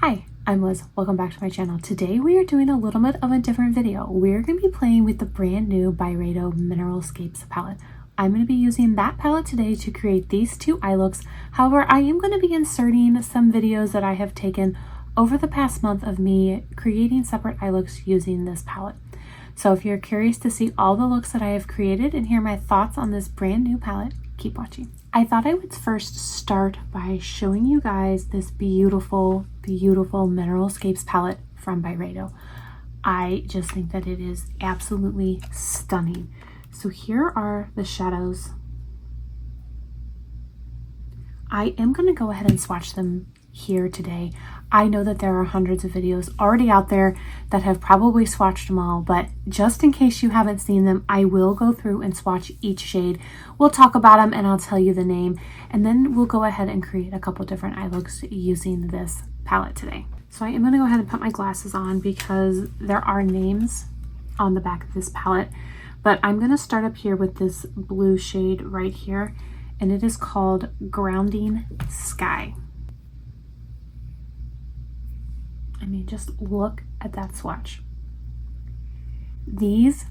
Hi, I'm Liz. Welcome back to my channel. Today we are doing a little bit of a different video. We're going to be playing with the brand new BYREDO Mineralscapes palette. I'm going to be using that palette today to create these two eye looks. However, I am going to be inserting some videos that I have taken over the past month of me creating separate eye looks using this palette. So if you're curious to see all the looks that I have created and hear my thoughts on this brand new palette, keep watching. I thought I would first start by showing you guys this beautiful Mineralscapes palette from BYREDO. I just think that it is absolutely stunning. So here are the shadows. I am going to go ahead and swatch them here today. I know that there are hundreds of videos already out there that have probably swatched them all, but just in case you haven't seen them, I will go through and swatch each shade. We'll talk about them and I'll tell you the name, and then we'll go ahead and create a couple different eye looks using this palette today. So I am going to go ahead and put my glasses on because there are names on the back of this palette, but I'm going to start up here with this blue shade right here, and it is called Grounding Sky. I mean, just look at that swatch. These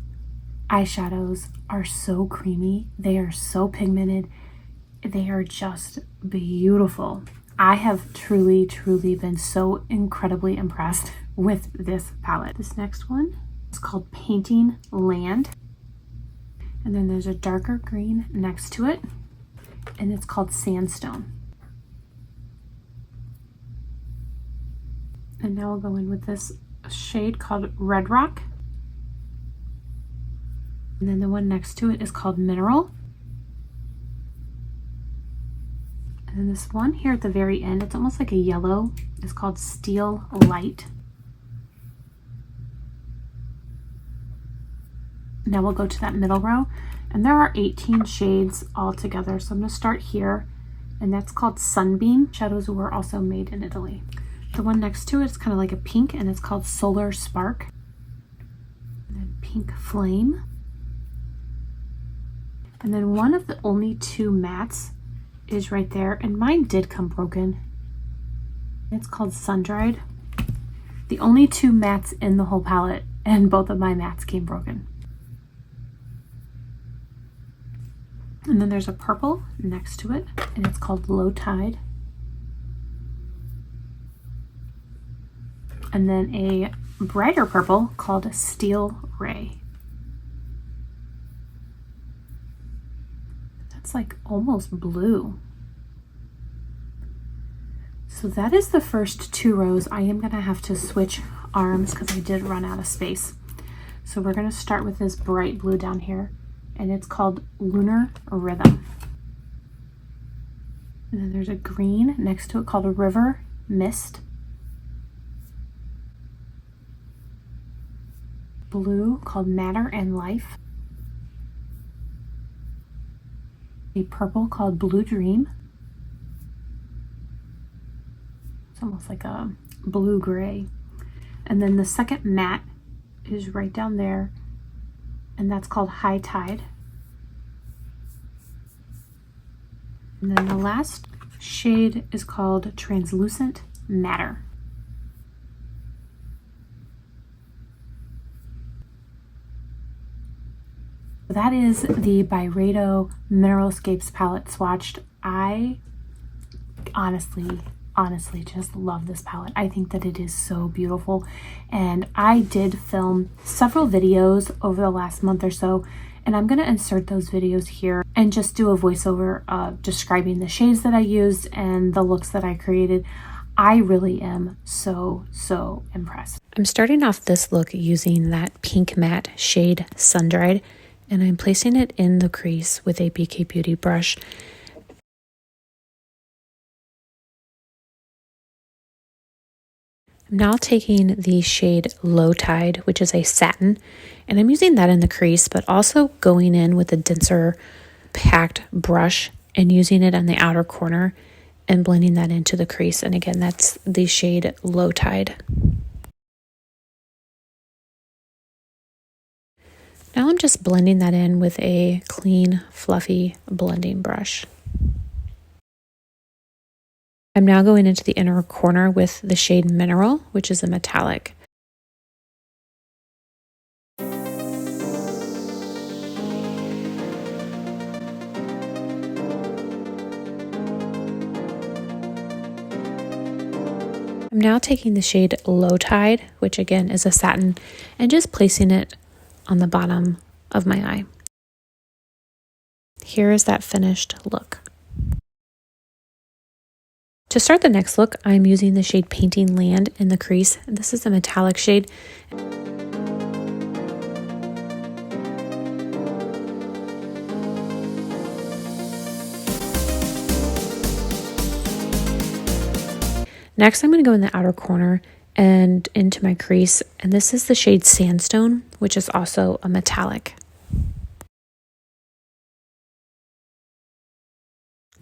eyeshadows are so creamy. They are so pigmented. They are just beautiful. I have truly been so incredibly impressed with this palette. This next one is called Painting Land. And then there's a darker green next to it, and it's called Sandstone. And now we'll go in with this shade called Red Rock. And then the one next to it is called Mineral. And then this one here at the very end, it's almost like a yellow, is called Steel Light. Now we'll go to that middle row, and there are 18 shades all together. So I'm going to start here, and that's called Sunbeam. Shadows were also made in Italy. The one next to it is kind of like a pink, and it's called Solar Spark. And then Pink Flame. And then one of the only two mattes is right there, and mine did come broken. It's called Sun Dried. The only two mattes in the whole palette, and both of my mattes came broken. And then there's a purple next to it, and it's called Low Tide. And then a brighter purple called Steel Ray. That's like almost blue. So that is the first two rows. I am going to have to switch arms because I did run out of space. So we're going to start with this bright blue down here, and it's called Lunar Rhythm. And then there's a green next to it called a River Mist. Blue called Matter and Life. A purple called Blue Dream. It's almost like a blue gray. And then the second matte is right down there, and that's called High Tide. And then the last shade is called Translucent Matter. That is the BYREDO Mineralscapes palette swatched. I honestly just love this palette. I think that it is so beautiful, and I did film several videos over the last month or so, and I'm going to insert those videos here and just do a voiceover describing the shades that I used and the looks that I created. I really am so impressed. I'm starting off this look using that pink matte shade Sun Dried, and I'm placing it in the crease with a BK Beauty brush. I'm now taking the shade Low Tide, which is a satin, and I'm using that in the crease, but also going in with a denser packed brush and using it on the outer corner and blending that into the crease. And again, that's the shade Low Tide. Now I'm just blending that in with a clean, fluffy blending brush. I'm now going into the inner corner with the shade Mineral, which is a metallic. I'm now taking the shade Low Tide, which again is a satin, and just placing it on the bottom of my eye. Here is that finished look. To start the next look, I'm using the shade Painting Land in the crease. This is a metallic shade. Next, I'm going to go in the outer corner and into my crease, and this is the shade Sandstone, which is also a metallic.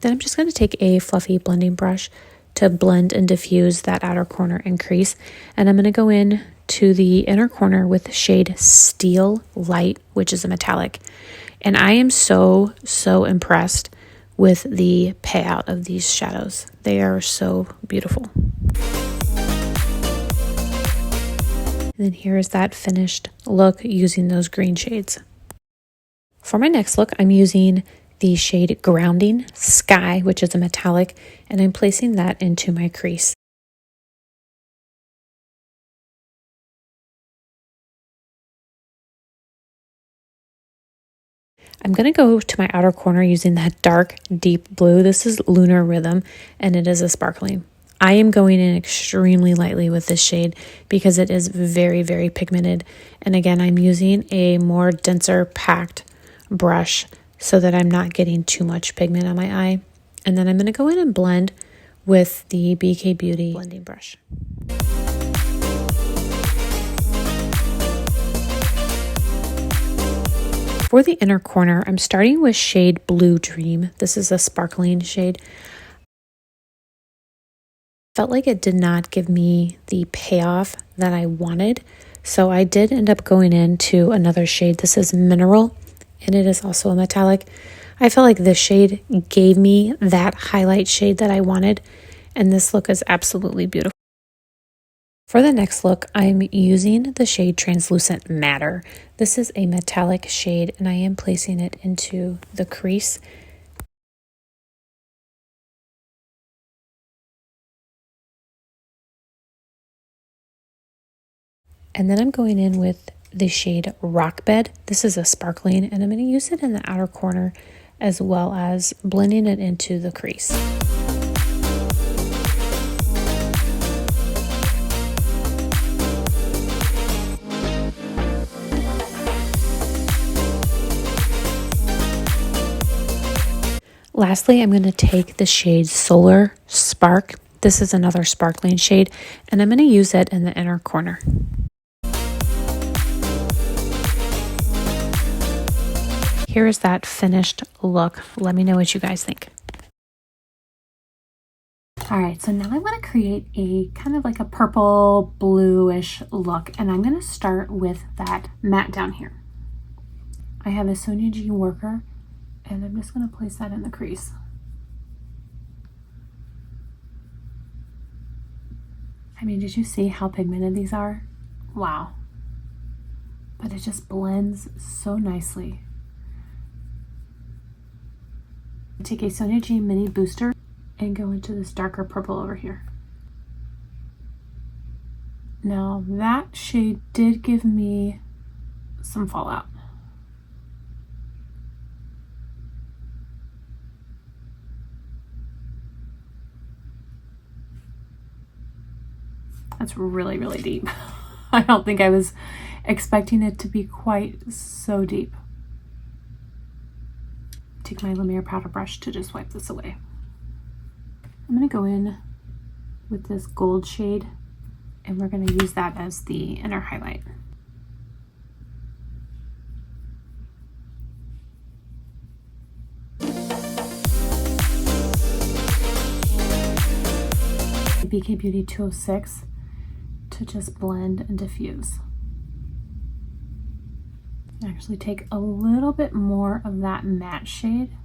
Then I'm just going to take a fluffy blending brush to blend and diffuse that outer corner and crease. And I'm going to go in to the inner corner with the shade Steel Light, which is a metallic. And I am so impressed with the payout of these shadows. They are so beautiful. And then here is that finished look using those green shades. For my next look, I'm using the shade Grounding Sky, which is a metallic, and I'm placing that into my crease. I'm going to go to my outer corner using that dark, deep blue. This is Lunar Rhythm, and it is a sparkling. I am going in extremely lightly with this shade because it is very pigmented. And again, I'm using a more denser packed brush so that I'm not getting too much pigment on my eye. And then I'm going to go in and blend with the BK Beauty blending brush. For the inner corner, I'm starting with shade Blue Dream. This is a sparkling shade. Felt like it did not give me the payoff that I wanted, so I did end up going into another shade. This is Mineral, and it is also a metallic. I felt like this shade gave me that highlight shade that I wanted, and this look is absolutely beautiful. For the next look, I'm using the shade Translucent Matter. This is a metallic shade, and I am placing it into the crease. And then I'm going in with the shade Rock Bed. This is a sparkling, and I'm going to use it in the outer corner as well as blending it into the crease. Lastly, I'm going to take the shade Solar Spark. This is another sparkling shade, and I'm going to use it in the inner corner. Here is that finished look. Let me know what you guys think. All right, so now I want to create a kind of like a purple bluish look, and I'm going to start with that matte down here. I have a Sonia G Worker, and I'm just going to place that in the crease. I mean, did you see how pigmented these are? Wow. But it just blends so nicely. Take a Sonia G Mini Booster and go into this darker purple over here. Now that shade did give me some fallout. That's really deep. I don't think I was expecting it to be quite so deep. Take my Lumiere powder brush to just wipe this away. I'm going to go in with this gold shade, and we're going to use that as the inner highlight. BK Beauty 206 to just blend and diffuse. Actually take a little bit more of that matte shade.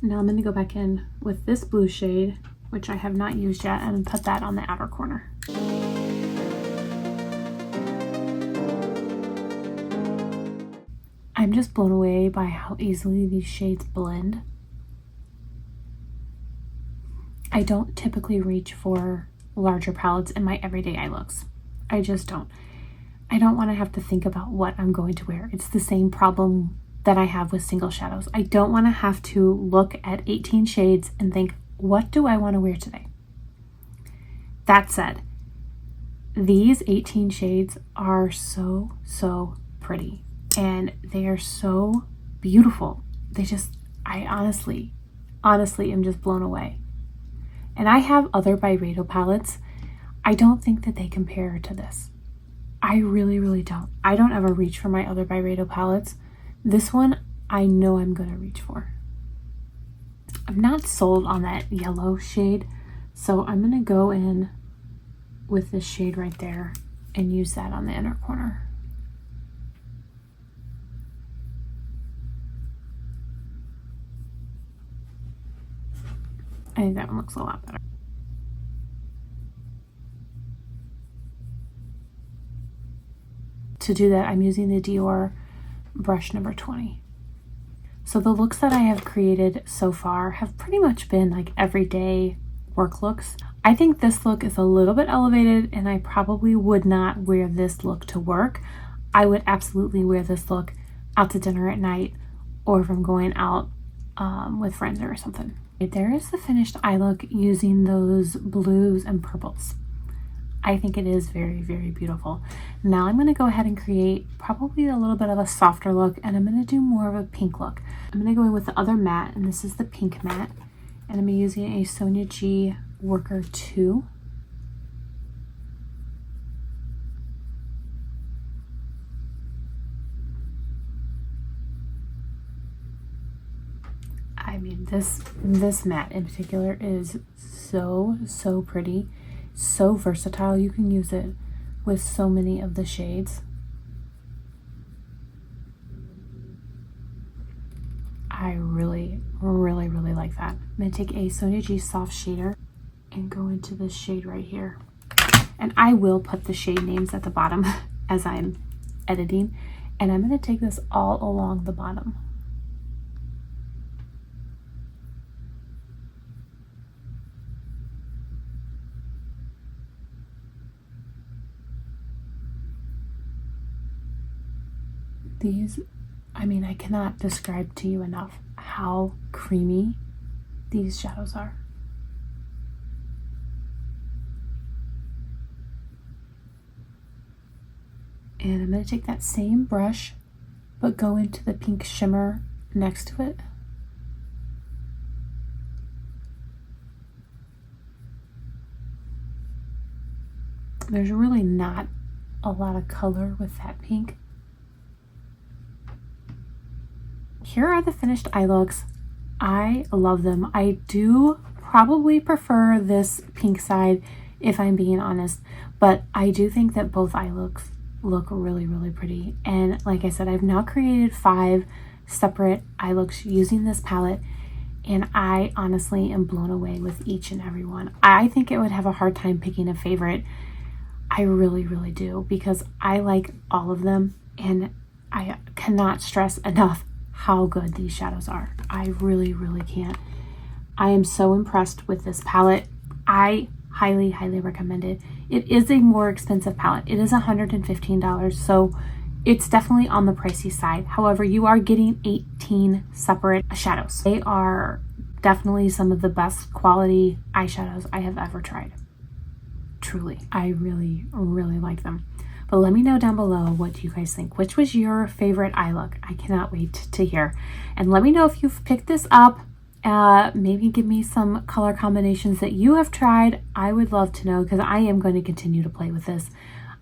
Now I'm going to go back in with this blue shade, which I have not used yet, and put that on the outer corner. I'm just blown away by how easily these shades blend. I don't typically reach for larger palettes in my everyday eye looks. I just don't. I don't want to have to think about what I'm going to wear. It's the same problem that I have with single shadows. I don't want to have to look at 18 shades and think, what do I want to wear today? That said, these 18 shades are so pretty, and they are so beautiful. I honestly am just blown away. And I have other BYREDO palettes. I don't think that they compare to this. I really don't. I don't ever reach for my other BYREDO palettes. This one, I know I'm going to reach for. I'm not sold on that yellow shade, so I'm going to go in with this shade right there and use that on the inner corner. I think that one looks a lot better. To do that, I'm using the Dior brush number 20. So the looks that I have created so far have pretty much been like everyday work looks. I think this look is a little bit elevated, and I probably would not wear this look to work. I would absolutely wear this look out to dinner at night, or if I'm going out with friends or something. There is the finished eye look using those blues and purples. I think it is very beautiful. Now I'm going to go ahead and create probably a little bit of a softer look, and I'm going to do more of a pink look. I'm going to go in with the other matte, and this is the pink matte, and I'm using a Sonia G Worker 2. I mean, this matte in particular is so pretty, so versatile. You can use it with so many of the shades. I really like that. I'm going to take a Sonia G soft shader and go into this shade right here. And I will put the shade names at the bottom as I'm editing. And I'm going to take this all along the bottom. These, I mean, I cannot describe to you enough how creamy these shadows are. And I'm going to take that same brush, but go into the pink shimmer next to it. There's really not a lot of color with that pink. Here are the finished eye looks. I love them. I do probably prefer this pink side, if I'm being honest, but I do think that both eye looks look really pretty. And like I said, I've now created 5 separate eye looks using this palette, and I honestly am blown away with each and every one. I think it would have a hard time picking a favorite. I really do, because I like all of them, and I cannot stress enough how good these shadows are. I really can't. I am so impressed with this palette. I highly recommend it. It is a more expensive palette. It is $115, so it's definitely on the pricey side. However, you are getting 18 separate shadows. They are definitely some of the best quality eyeshadows I have ever tried. Truly, I really like them. But let me know down below what you guys think. Which was your favorite eye look? I cannot wait to hear. And let me know if you've picked this up. Maybe give me some color combinations that you have tried. I would love to know, because I am going to continue to play with this.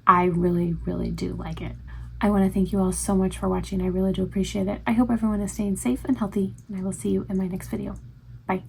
I really do like it. I want to thank you all so much for watching. I really do appreciate it. I hope everyone is staying safe and healthy, and I will see you in my next video. Bye.